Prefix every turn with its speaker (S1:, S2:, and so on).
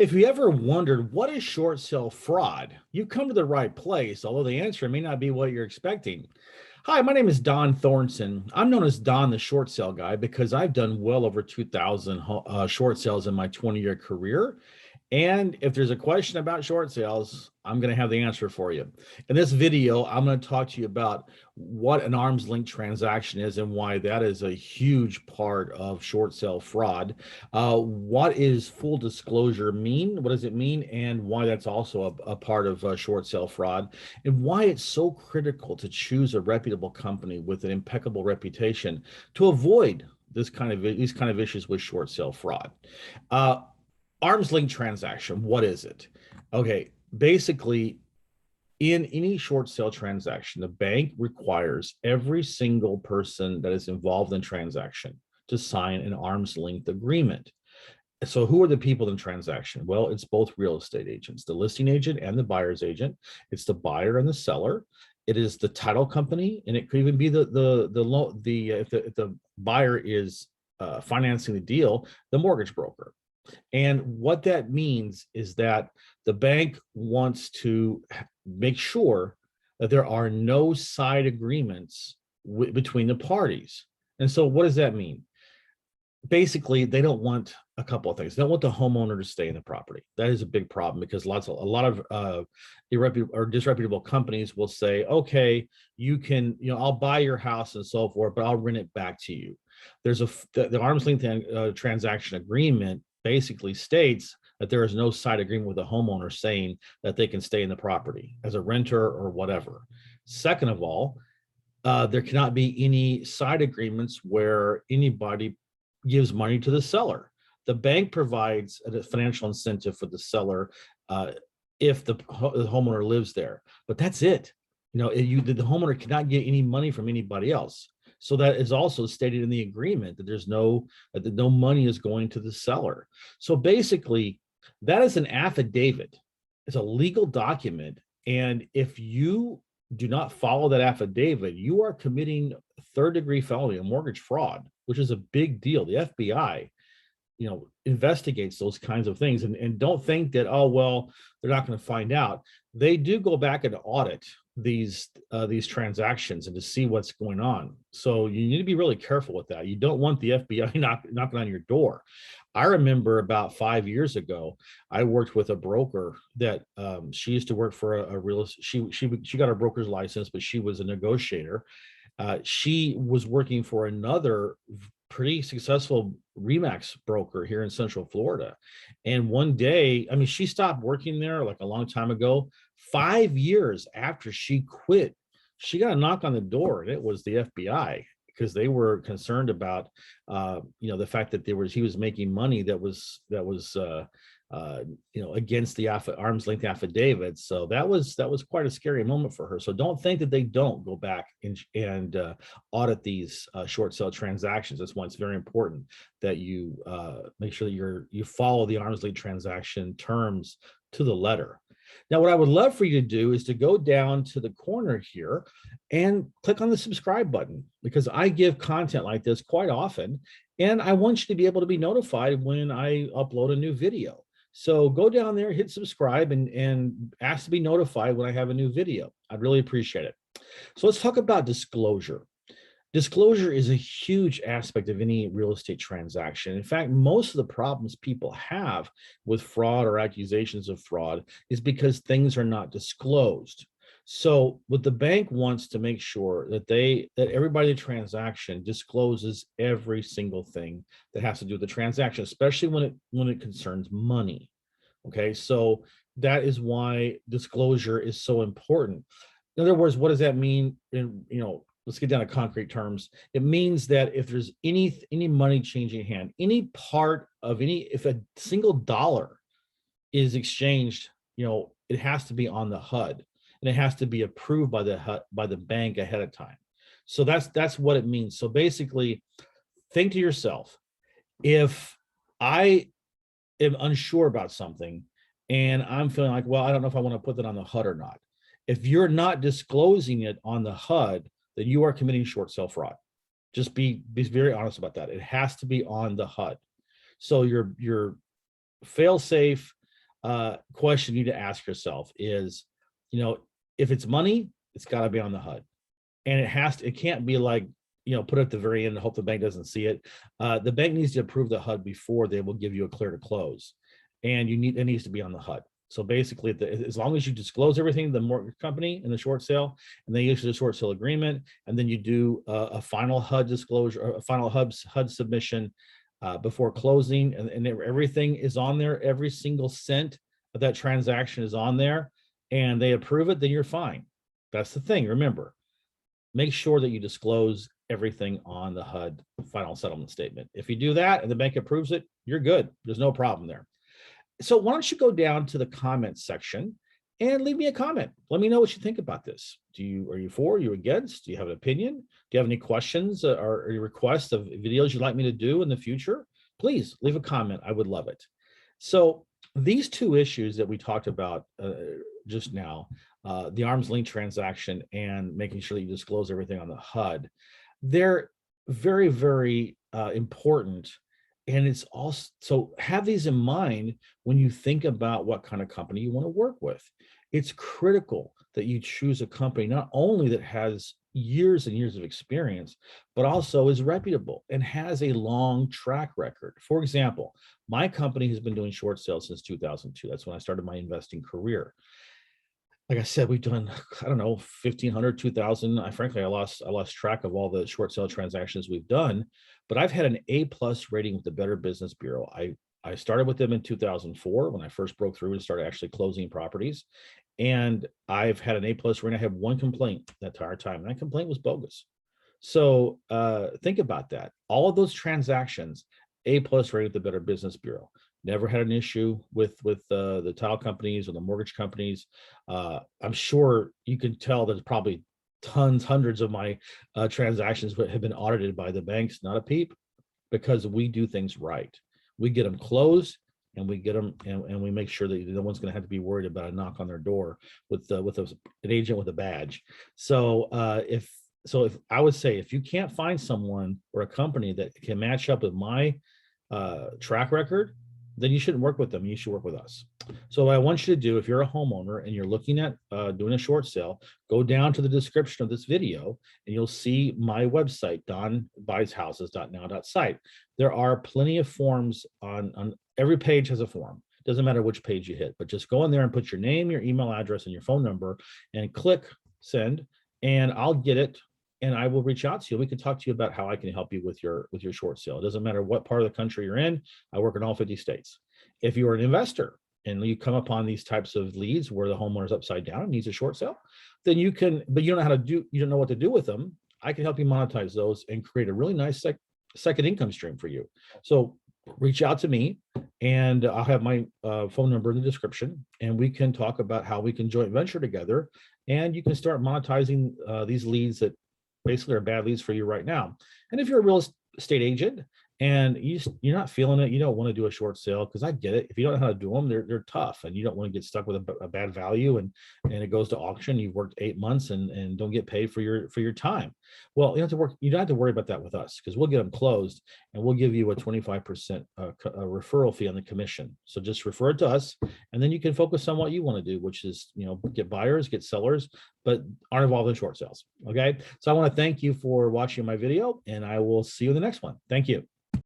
S1: If you ever wondered what is short sale fraud, you've come to the right place, although the answer may not be what you're expecting. Hi, my name is Dohn Thornton. I'm known as Don the short sale guy because I've done well over 2,000 short sales in my 20-year career. And if there's a question about short sales, I'm going to have the answer for you. In this video, I'm going to talk to you about what an arm's length transaction is and why that is a huge part of short sale fraud. What is full disclosure mean? What does it mean? And why that's also a part of short sale fraud, and why it's so critical to choose a reputable company with an impeccable reputation to avoid these kind of issues with short sale fraud. Arm's length transaction, what is it? Okay, basically, in any short sale transaction, the bank requires every single person that is involved in transaction to sign an arm's length agreement. So who are the people in transaction? Well, it's both real estate agents, the listing agent and the buyer's agent. It's the buyer and the seller. It is the title company, and it could even be if the buyer is financing the deal, the mortgage broker. And what that means is that the bank wants to make sure that there are no side agreements between the parties. And so what does that mean? Basically, they don't want a couple of things. They don't want the homeowner to stay in the property. That is a big problem because a lot of irreputable or disreputable companies will say, okay, you can, I'll buy your house and so forth, but I'll rent it back to you. There's the arm's length transaction agreement basically states that there is no side agreement with the homeowner saying that they can stay in the property as a renter or whatever. Second of all, there cannot be any side agreements where anybody gives money to the seller. The bank provides a financial incentive for the seller if the homeowner lives there, but that's it. The homeowner cannot get any money from anybody else. So that is also stated in the agreement that that no money is going to the seller. So basically, that is an affidavit. It's a legal document. And if you do not follow that affidavit, you are committing third-degree felony, a mortgage fraud, which is a big deal. The FBI, investigates those kinds of things. And don't think that, oh, well, they're not going to find out. They do go back and audit these transactions and to see what's going on. So you need to be really careful with that. You don't want the FBI knocking on your door. I remember about 5 years ago, I worked with a broker that she used to work for a real estate. She got a broker's license, but she was a negotiator. She was working for another pretty successful Remax broker here in Central Florida. And one day, she stopped working there like a long time ago. 5 years after she quit, she got a knock on the door, and it was the FBI, because they were concerned about, the fact that he was making money that was against the arm's length affidavit. So that was quite a scary moment for her. So don't think that they don't go back and audit these short sale transactions. That's why it's very important that you make sure that you follow the arm's length transaction terms to the letter. Now, what I would love for you to do is to go down to the corner here and click on the subscribe button, because I give content like this quite often, and I want you to be able to be notified when I upload a new video. So go down there, hit subscribe, and ask to be notified when I have a new video. I'd really appreciate it. So let's talk about disclosure. Disclosure is a huge aspect of any real estate transaction. In fact, most of the problems people have with fraud or accusations of fraud is because things are not disclosed. So what the bank wants to make sure that everybody in the transaction discloses every single thing that has to do with the transaction, especially when it concerns money. Okay, so that is why disclosure is so important. In other words, what does that mean? Let's get down to concrete terms. It means that if there's any money changing hand, if a single dollar is exchanged, it has to be on the HUD, and it has to be approved by the bank ahead of time. So that's what it means. So basically, think to yourself, if I am unsure about something and I'm feeling like, well, I don't know if I want to put that on the HUD or not. If you're not disclosing it on the HUD, then you are committing short sale fraud. Just be very honest about that. It has to be on the HUD. So your fail safe question you need to ask yourself is, if it's money, it's got to be on the HUD, and it can't be like, put it at the very end and hope the bank doesn't see it. The bank needs to approve the HUD before they will give you a clear to close, and it needs to be on the HUD. So basically, as long as you disclose everything to the mortgage company in the short sale, and they issue the short sale agreement, and then you do a final HUD disclosure, or a final HUD submission before closing, and everything is on there, every single cent of that transaction is on there, and they approve it, then you're fine. That's the thing. Remember, make sure that you disclose everything on the HUD final settlement statement. If you do that and the bank approves it, you're good. There's no problem there. So why don't you go down to the comments section and leave me a comment. Let me know what you think about this. Are you for, are you against? Do you have an opinion? Do you have any questions or requests of videos you'd like me to do in the future? Please leave a comment. I would love it. So these two issues that we talked about just now, the arm's length transaction and making sure that you disclose everything on the HUD, they're very, very important. And it's also, so have these in mind when you think about what kind of company you want to work with. It's critical that you choose a company not only that has years and years of experience, but also is reputable and has a long track record. For example, my company has been doing short sales since 2002. That's when I started my investing career. Like I said, we've done, I don't know, 1,500, 2,000. Frankly, I lost track of all the short sale transactions we've done, but I've had an A+ rating with the Better Business Bureau. I started with them in 2004 when I first broke through and started actually closing properties. And I've had an A+ rating. I have one complaint that entire time, and that complaint was bogus. So think about that. All of those transactions, A+ rated with the Better Business Bureau. Never had an issue with the title companies or the mortgage companies. I'm sure you can tell there's probably hundreds of my transactions have been audited by the banks, not a peep, because we do things right. We get them closed, and we get them, and we make sure that no one's going to have to be worried about a knock on their door with an agent with a badge. So if I would say, if you can't find someone or a company that can match up with my track record, then you shouldn't work with them. You should work with us. So what I want you to do, if you're a homeowner and you're looking at doing a short sale, go down to the description of this video and you'll see my website, donbuysHouses.now.site. There are plenty of forms on every page has a form. Doesn't matter which page you hit, but just go in there and put your name, your email address, and your phone number and click send, and I'll get it. And I will reach out to you. We can talk to you about how I can help you with your short sale. It doesn't matter what part of the country you're in. I work in all 50 states. If you're an investor and you come upon these types of leads where the homeowner's upside down and needs a short sale, then you can, but you don't know you don't know what to do with them. I can help you monetize those and create a really nice second income stream for you. So reach out to me, and I'll have my phone number in the description, and we can talk about how we can joint venture together, and you can start monetizing these leads that basically are bad leads for you right now. And if you're a real estate agent and you're not feeling it, you don't want to do a short sale, because I get it. If you don't know how to do them, they're tough, and you don't want to get stuck with a bad value and it goes to auction. You've worked 8 months and don't get paid for your time. Well, you don't have to worry about that with us, because we'll get them closed and we'll give you a 25% referral fee on the commission. So just refer it to us, and then you can focus on what you want to do, which is, get buyers, get sellers, but aren't involved in short sales. Okay. So I want to thank you for watching my video, and I will see you in the next one. Thank you.